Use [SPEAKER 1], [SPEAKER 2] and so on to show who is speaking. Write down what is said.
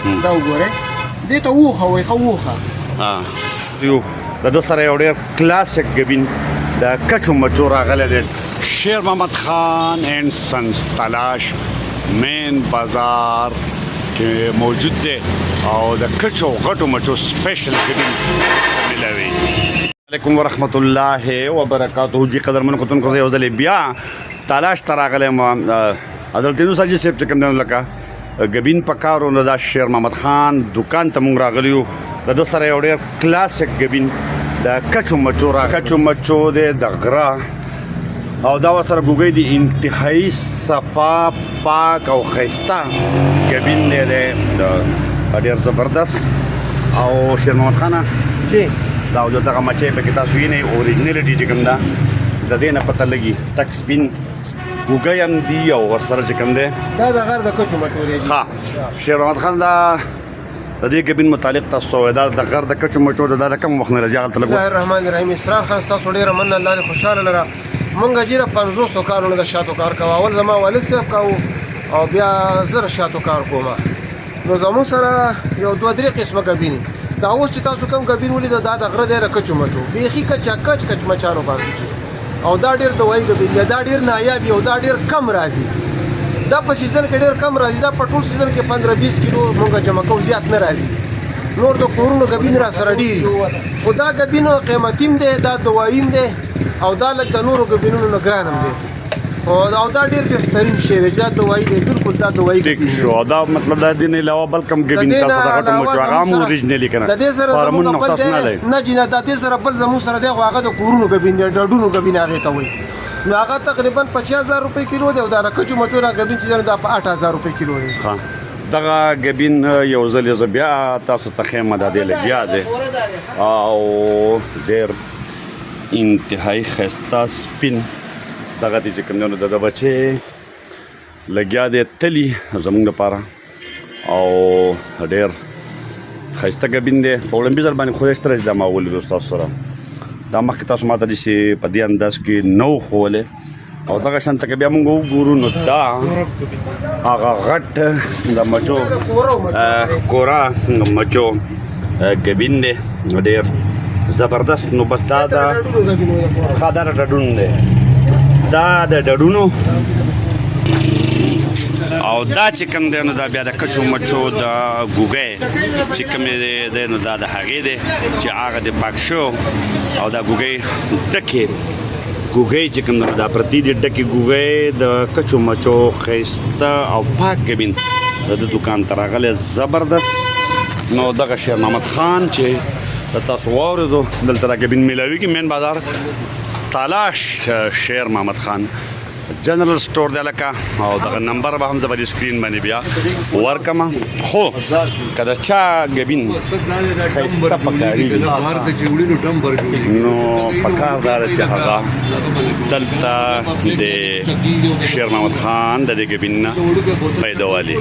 [SPEAKER 1] دا وګورئ دې ته ووخه وایي ښه ووخه
[SPEAKER 2] یو د ده سره یو ډېر کلاسیک ګبین د کچو مچو راغلی دی شیر محمد خان اینڈ سنس تلاش مین بازار کې موجود دی او د کچو غټو مچو سپیشل ګبین ملوي علیکم ورحمت الله وبرکاتہ جی قدرمنو کتونکو زه یو ځلې بیا تلاش ته راغلی یم حضرت یونس حاجي صاحب چې کوم دی لکه ګبین په کار و نو دا شیر محمد خان دکان ته مونږ راغلي یو د ده سره یو ډېر کلاسیک ګبین د کچو مچو دی د غره او دا ورسره ګوګی دی انتهایي صفا پاک او ښایسته ګبین دی ډېر زبردست او شیر محمد خانه چې دا او دغه مچۍ پکې تاسو وینئ اوریجنلټي چې کوم ده د دې نه پته لګي تک سپین ګوګی هم دي او ورسره چې کوم دی
[SPEAKER 1] دا د غر د کچو مچو دی
[SPEAKER 2] ښه شیر محمد خان دا د دې ګبین متعلق تاسو ووایئ دا د غر د کچو مچو دا د کوم وخت نه راځي هلته لږ
[SPEAKER 1] بسم الله الرحمن الرحیم اسرار خان ستاسو ډېره مننه الله دې خوشحاله لره مونږ جیره 50 کارونه د شاتو کار کوه اول زما والد صاحب کوو او بیا زه د شاتو کار کوم نو زموږ سره یو دوه درې قسمه ګبین دا اوس چې تاسو کوم ګبین ولیده دا د غره دی د کچو مچو بیخي کچ مچانو باندې چې او دا ډېر دوایي ګبین دی دا ډېر نایاب او دا ډېر کم راځي دا په سیزن کې ډېر کم راځي دا په ټول سیزن کې 15-20 کیلو مونږ جمع کوو زیات نه راځي نور د کورونو ګبین را سره ډېر خو دا ګبین قیمتي هم دی دا دوایي هم دی او دا لږ د نورو ګبینونو نه ګران هم دی او دا ډېر بهترین شی دی دا دوایي دی بالکل دا دوایي
[SPEAKER 2] ټیک شو دا مطلب د دې نه علاوه بل کوم ګبین تاسو د غټو مچو هغه هم اوریجنلي که نه
[SPEAKER 1] د دې سره
[SPEAKER 2] فارمونه تاسو نه لرئ
[SPEAKER 1] نه جي نه د دې سره بل زموږ سره دی خو هغه د کورونو ګبین دی ډډونو ګبین هغې ته وایي نو هغه تقریبا 50,000 روپۍ کیلو دی او دا د کچو مچو را ګبین چې دی دا په 8,000 روپۍ کیلو دی
[SPEAKER 2] دغه ګبین یو ځل زه بیا تاسو ته ښیم دا دی لګیا دی او ډېر انتهایي ښایسته سپین دغه دی چې کوم دی نو د بچې لګیا دی تلي زموږ لپاره او ډېر ښایسته ګبین دی په وړاندې ځل باندې خو ایستره چې دا ما ولیدو ستاسو سره دا مخکې تاسو ما ته داسې په دې انداز کې نه و ښوولی او دغه شانته که بیا موږ وګورو نو دا هغه غټ د مچو کورا مچو ګبین دی ډېر زبردست نو بس دا د ډډون دی دا د ډډونو او دا چې کوم دی نو دا بیا د کچو مچو د ګوګی چې کوم دی نو دا د هغې دی چې هغه د پاک شو او دا ګوګی ډکې ګوګی چې کوم دی دا پرتې دي ډکې ګوګی د کچو مچو ښایسته او پاک ګبین د دکان ته راغلی زبردست نو دغه شیر محمد خان چې تاسو واورېدو دلته دا ګبین میلاویږي مین بازار تلاش شیر محمد خان جنرال سٹور دی لکه او دغه نمبر به هم زه به دې سکرین باندې بیا ورکړم خو که د چا ګبین ښایسته پکارېږي نو پکار دا ده چې هغه دلته د شیر محمد خان د دې ګبین نه پیدا والي